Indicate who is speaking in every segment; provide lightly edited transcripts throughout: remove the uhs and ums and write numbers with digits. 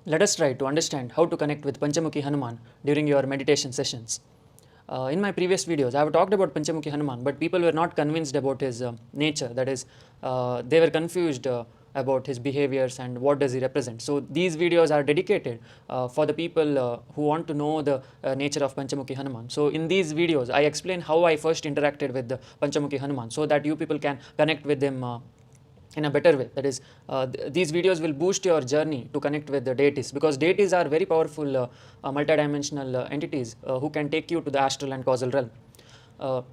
Speaker 1: Let us try to understand how to connect with Panchamukhi Hanuman during your meditation sessions. In my previous videos, I have talked about Panchamukhi Hanuman, but people were not convinced about his nature. That is, they were confused about his behaviors and what does he represent. So these videos are dedicated for the people who want to know the nature of Panchamukhi Hanuman. So in these videos, I explain how I first interacted with the Panchamukhi Hanuman so that you people can connect with him in a better way. That is, these videos will boost your journey to connect with the deities, because deities are very powerful multidimensional entities who can take you to the astral and causal realm.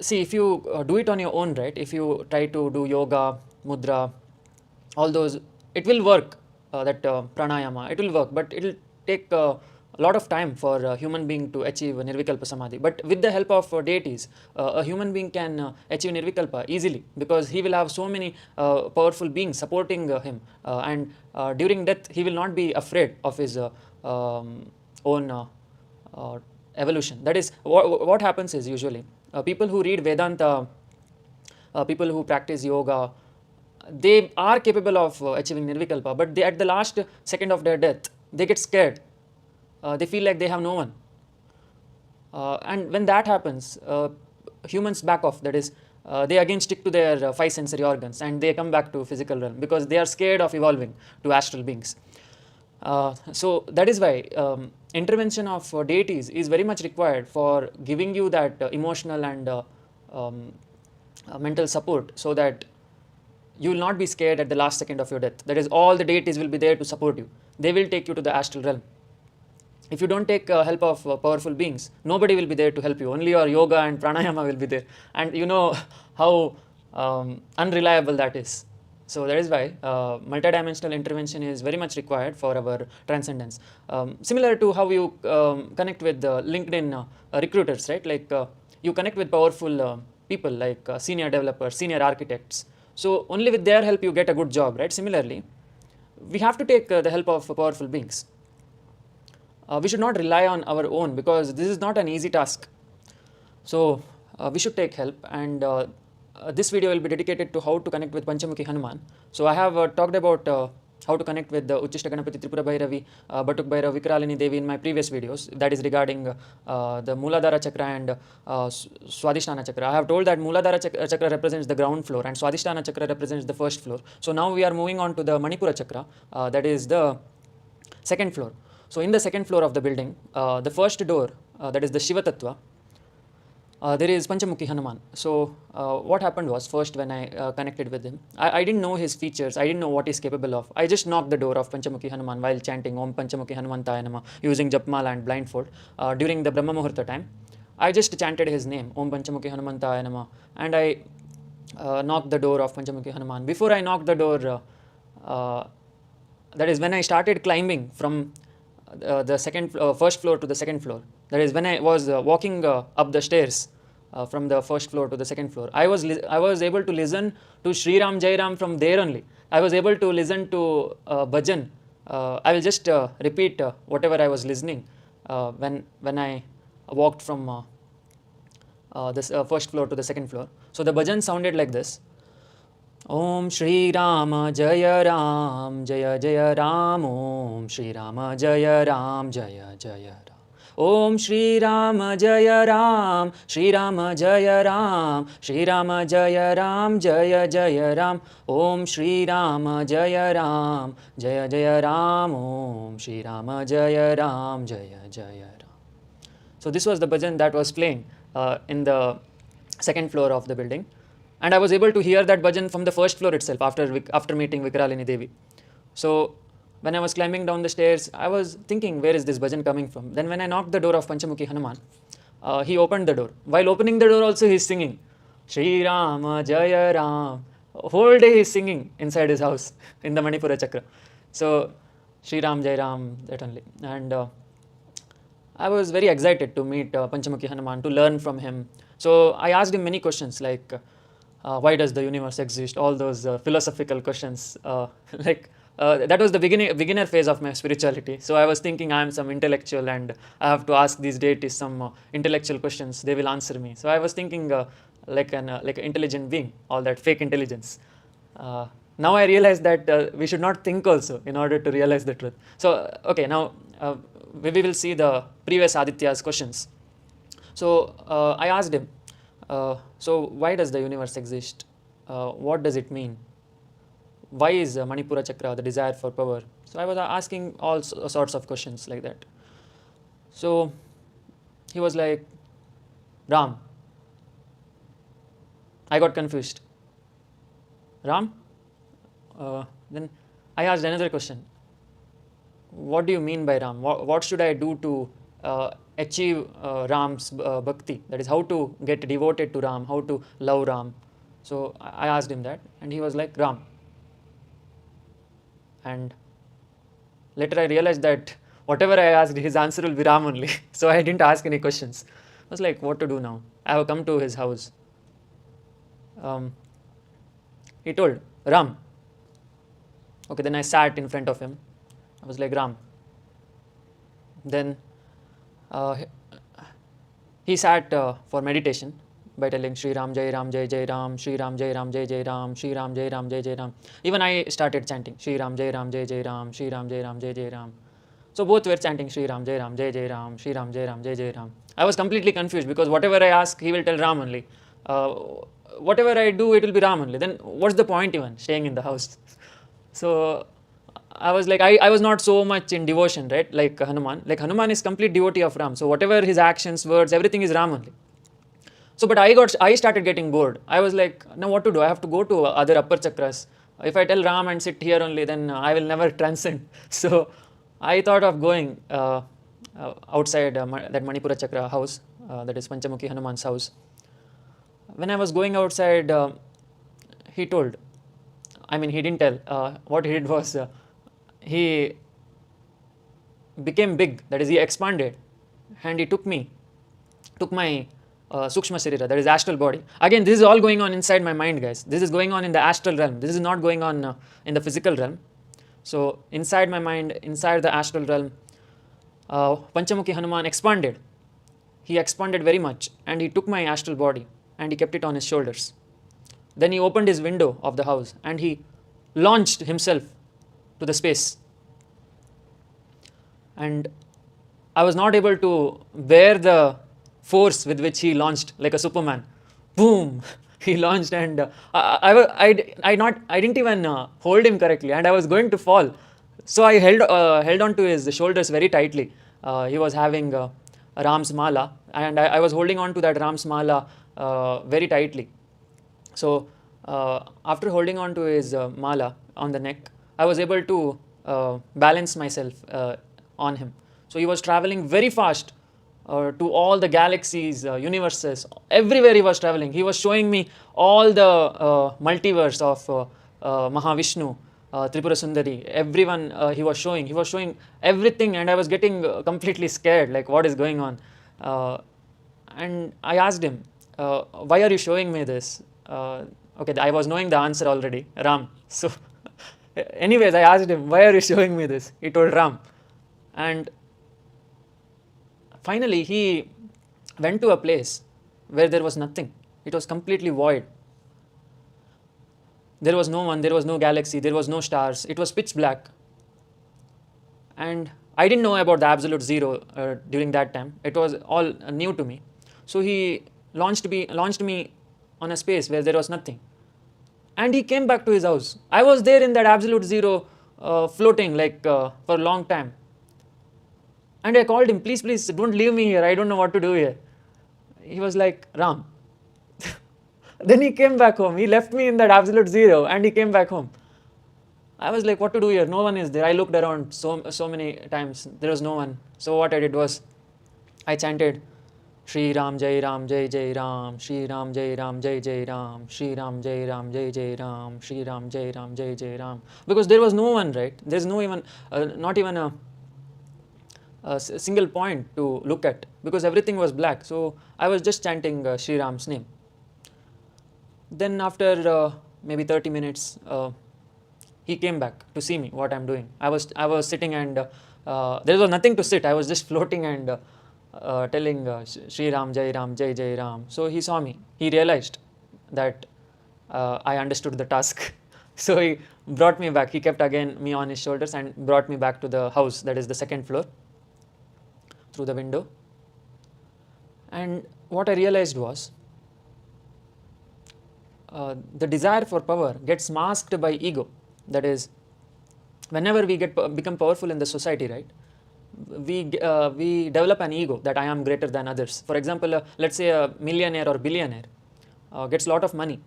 Speaker 1: See, if you do it on your own, right, if you try to do yoga, mudra, all those, it will work, that pranayama, it will work, but it will take a lot of time for a human being to achieve Nirvikalpa Samadhi. But with the help of deities, a human being can achieve Nirvikalpa easily, because he will have so many powerful beings supporting him, and during death he will not be afraid of his own evolution. That is, what happens is usually people who read Vedanta, people who practice yoga, they are capable of achieving Nirvikalpa, but they, at the last second of their death, they get scared. They feel like they have no one. And when that happens, humans back off. That is, they again stick to their five sensory organs and they come back to physical realm, because they are scared of evolving to astral beings. So that is why intervention of deities is very much required for giving you that emotional and mental support, so that you will not be scared at the last second of your death. That is, all the deities will be there to support you. They will take you to the astral realm. If you don't take help of powerful beings, nobody will be there to help you. Only your yoga and pranayama will be there. And you know how unreliable that is. So that is why multidimensional intervention is very much required for our transcendence. Similar to how you connect with LinkedIn recruiters, right? Like you connect with powerful people like senior developers, senior architects. So only with their help you get a good job, right? Similarly, we have to take the help of powerful beings. We should not rely on our own, because this is not an easy task. So we should take help, and this video will be dedicated to how to connect with Panchamukhi Hanuman. So I have talked about how to connect with the Uchishta Ganapati, Tripura Bhairavi, Batuk Bhairav, Vikralini Devi in my previous videos. That is regarding the Mooladhara Chakra and Swadhisthana Chakra. I have told that Mooladhara Chakra represents the ground floor and Swadhisthana Chakra represents the first floor. So now we are moving on to the Manipura Chakra, that is the second floor. So in the second floor of the building, the first door, that is the Shiva Tattva, there is Panchamukhi Hanuman. So what happened was, first when I connected with him, I didn't know his features, I didn't know what he's capable of. I just knocked the door of Panchamukhi Hanuman while chanting Om Panchamukhi Hanumantaya Namah using Japmala and blindfold during the Brahma Muhurta time. I just chanted his name, Om Panchamukhi Hanumantaya Namah, and I knocked the door of Panchamukhi Hanuman. Before I knocked the door, that is when I started climbing from the first floor to the second floor. That is when I was walking up the stairs from the first floor to the second floor. I was able to listen to Sri Ram Jai Ram from there only. I was able to listen to bhajan. I will just repeat whatever I was listening when I walked from this first floor to the second floor. So the bhajan sounded like this. Om Shri Rama Jaya Ram Jaya Jaya Ram Om Shri Rama Jaya Ram Jaya Jaya Ram Om Shri Rama Jaya Ram Shri Rama Jaya Ram Shri Rama Jaya Ram Jaya Jaya Ram Om Shri Rama Jaya Ram Jaya Jaya Ram Om Shri Rama Jaya Ram Jaya Jaya Ram. So this was the bhajan that was playing in the second floor of the building. And I was able to hear that bhajan from the first floor itself after meeting Vikralini Devi. So when I was climbing down the stairs, I was thinking, where is this bhajan coming from? Then when I knocked the door of Panchamukhi Hanuman, he opened the door. While opening the door also, he is singing Shri Rama Jaya Ram. Whole day he is singing inside his house in the Manipura Chakra. So Shri Ram Jai Ram, that only. And I was very excited to meet Panchamukhi Hanuman, to learn from him. So I asked him many questions like, why does the universe exist? All those philosophical questions. That was the beginner phase of my spirituality. So I was thinking I am some intellectual and I have to ask these deities some intellectual questions. They will answer me. So I was thinking like an intelligent being, all that fake intelligence. Now I realize that we should not think also in order to realize the truth. So, okay, now we will see the previous Aditya's questions. So, I asked him, so why does the universe exist? What does it mean? Why is Manipura Chakra the desire for power? So, I was asking all sorts of questions like that. So, he was like, Ram. I got confused. Ram? Then I asked another question. What do you mean by Ram? What should I do to achieve Ram's bhakti? That is, how to get devoted to Ram, how to love Ram. So I asked him that, and he was like, Ram. And later I realized that whatever I asked, his answer will be Ram only. So I didn't ask any questions. I was like, what to do now? I have come to his house. He told, Ram. Okay, then I sat in front of him. I was like, Ram. Then he sat for meditation by telling Shri Ram Jai Ram Jai Jai Ram, Shri Ram Jai Ram Jai Jai Ram, Shri Ram Jai Ram Jai Jai Ram. Even I started chanting Shri Ram Jai Ram Jai Jai Ram, Shri Ram Jai Ram Jai Jai Ram. So both were chanting Shri Ram Jai Ram Jai Jai Ram, Shri Ram Jai Ram Jai Jai Ram. I was completely confused because whatever I ask, he will tell Ram only. Whatever I do, it will be Ram only. Then what's the point even staying in the house? So I was like, I was not so much in devotion, right? Like Hanuman. Like Hanuman is complete devotee of Ram. So whatever his actions, words, everything is Ram only. So, but I started getting bored. I was like, now what to do? I have to go to other upper chakras. If I tell Ram and sit here only, then I will never transcend. So I thought of going outside that Manipura Chakra house, that is Panchamukhi Hanuman's house. When I was going outside, he told, I mean, he didn't tell. What he did was, he became big, that is, he expanded, and he took my Sukshma Sharira, that is astral body. Again, this is all going on inside my mind, guys. This is going on in the astral realm. This is not going on in the physical realm. So, inside my mind, inside the astral realm, Panchamukhi Hanuman expanded. He expanded very much, and he took my astral body and he kept it on his shoulders. Then he opened his window of the house and he launched himself to the space. And I was not able to bear the force with which he launched, like a Superman. Boom! He launched, and I didn't even hold him correctly, and I was going to fall. So I held on to his shoulders very tightly. He was having Ram's mala, and I was holding on to that Ram's mala very tightly. So after holding on to his mala on the neck, I was able to balance myself on him. So he was traveling very fast to all the galaxies, universes, everywhere he was traveling. He was showing me all the multiverse of Mahavishnu, Tripura Sundari, everyone he was showing. He was showing everything, and I was getting completely scared, like what is going on. And I asked him, why are you showing me this? Okay, I was knowing the answer already, Ram. So anyways, I asked him, why are you showing me this? He told Ram. And finally, he went to a place where there was nothing. It was completely void. There was no one, there was no galaxy, there was no stars. It was pitch black. And I didn't know about the absolute zero during that time. It was all new to me. So he launched me on a space where there was nothing. And he came back to his house. I was there in that absolute zero, floating like for a long time. And I called him, please, don't leave me here. I don't know what to do here. He was like, Ram. Then he came back home. He left me in that absolute zero and he came back home. I was like, what to do here? No one is there. I looked around so many times. There was no one. So what I did was, I chanted, Shri Ram Jai Ram Jai Jai Ram, Shri Ram Jai Ram Jai Jai Ram, Shri Ram Jai Ram Jai Jai Ram, Shri Ram Jai Ram Jai Jai Ram. Because there was no one, right? There's no even, not even a single point to look at, because everything was black. So I was just chanting Shri Ram's name. Then after maybe 30 minutes, he came back to see me, what I'm doing. I was sitting, and there was nothing to sit. I was just floating and telling Shri Ram Jai Ram Jai Jai Ram. So he saw me. He realized that I understood the task. So he brought me back. He kept again me on his shoulders and brought me back to the house, that is the second floor, through the window. And what I realized was the desire for power gets masked by ego. That is, whenever we become powerful in the society, right, we develop an ego that I am greater than others. For example, let's say a millionaire or billionaire gets a lot of money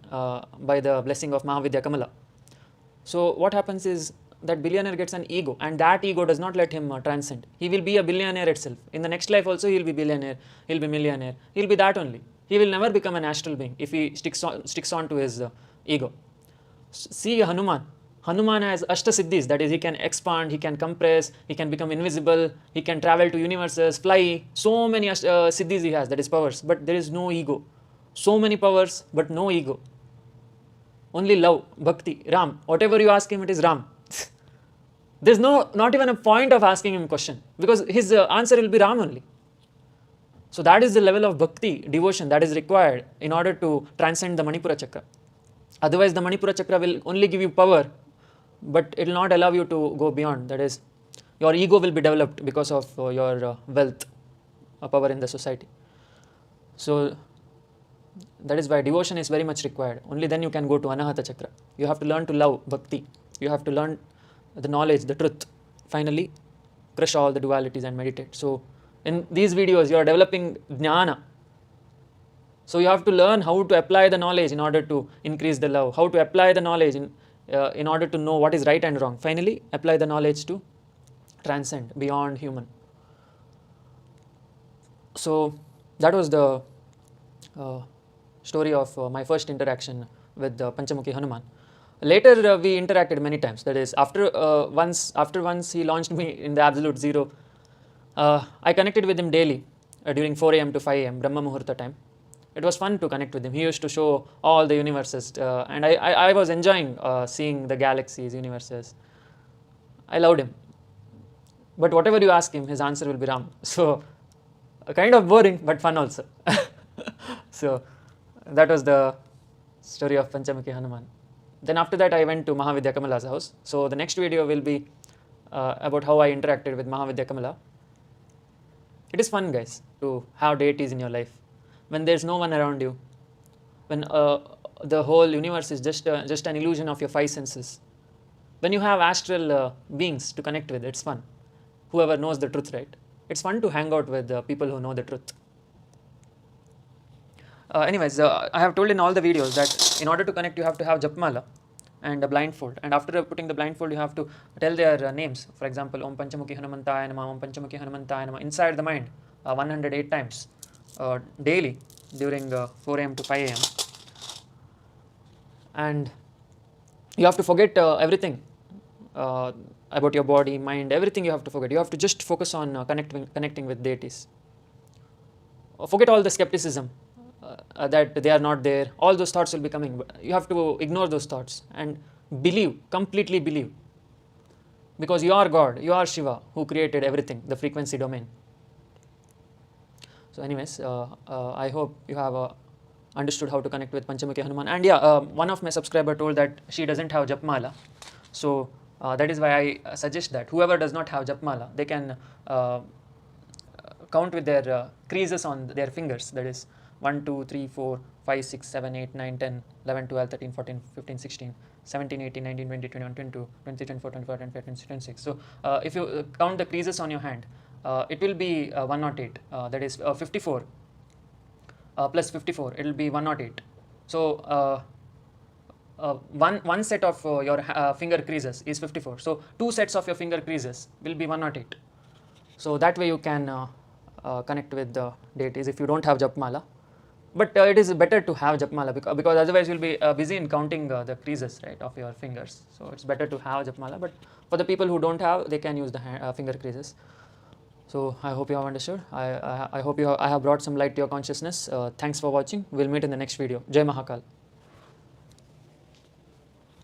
Speaker 1: by the blessing of Mahavidya Kamala. So what happens is that billionaire gets an ego, and that ego does not let him transcend. He will be a billionaire itself. In the next life also he will be billionaire, he'll be millionaire, he'll be that only. He will never become an astral being if he sticks on to his ego. See Hanuman. Hanuman has Ashtasiddhis, that is, he can expand, he can compress, he can become invisible, he can travel to universes, fly. So many siddhis he has, that is powers, but there is no ego. So many powers, but no ego. Only love, bhakti, Ram. Whatever you ask him, it is Ram. There's not even a point of asking him question, because his answer will be Ram only. So that is the level of bhakti, devotion that is required in order to transcend the Manipura Chakra. Otherwise the Manipura Chakra will only give you power, but it will not allow you to go beyond. That is, your ego will be developed because of your wealth, power in the society. So that is why devotion is very much required. Only then you can go to Anahata Chakra. You have to learn to love, bhakti. You have to learn the knowledge, the truth. Finally, crush all the dualities and meditate. So in these videos, you are developing jnana. So you have to learn how to apply the knowledge in order to increase the love, how to apply the knowledge in order to know what is right and wrong. Finally, apply the knowledge to transcend beyond human. So that was the story of my first interaction with Panchamukhi Hanuman. Later we interacted many times. That is, after once he launched me in the absolute zero, I connected with him daily during 4 a.m. to 5 a.m. Brahma Muhurta time. It was fun to connect with him. He used to show all the universes, and I was enjoying seeing the galaxies, universes. I loved him. But whatever you ask him, his answer will be Ram. So kind of boring, but fun also. So that was the story of Panchamukhi Hanuman. Then after that I went to Mahavidya Kamala's house. So the next video will be about how I interacted with Mahavidya Kamala. It is fun, guys, to have deities in your life. When there's no one around you, when the whole universe is just an illusion of your 5 senses. When you have astral beings to connect with, it's fun. Whoever knows the truth, right? It's fun to hang out with people who know the truth. Anyways, I have told in all the videos that in order to connect, you have to have Japmala and a blindfold. And after putting the blindfold, you have to tell their names. For example, Om Panchamukhi Hanumantaya Namah, Om Panchamukhi Hanumantaya Namah, inside the mind 108 times daily during 4 a.m. to 5 a.m. And you have to forget everything about your body, mind, everything you have to forget. You have to just focus on connecting with deities. Forget all the skepticism that they are not there. All those thoughts will be coming. You have to ignore those thoughts and believe, completely believe. Because you are God, you are Shiva, who created everything, the frequency domain. So anyways, I hope you have understood how to connect with Panchamukhi Hanuman. And yeah, one of my subscriber told that she doesn't have Japmala. So that is why I suggest that whoever does not have Japmala, they can count with their creases on their fingers. That is 1, 2, 3, 4, 5, 6, 7, 8, 9, 10, 11, 12, 13, 14, 15, 16, 17, 18, 19, 20, 21, 22, 23, 24, 25, 25, 26, 26. So if you count the creases on your hand, it will be 108. That is 54 plus 54. It will be 108. So one set of your finger creases is 54. So 2 sets of your finger creases will be 108. So that way you can connect with the deities if you don't have Japmala. But it is better to have Japmala because otherwise you'll be busy in counting the creases, right, of your fingers. So it's better to have Japmala. But for the people who don't have, they can use the finger creases. So I hope you have understood. I hope I have brought some light to your consciousness. Thanks for watching. We'll meet in the next video. Jai Mahakal.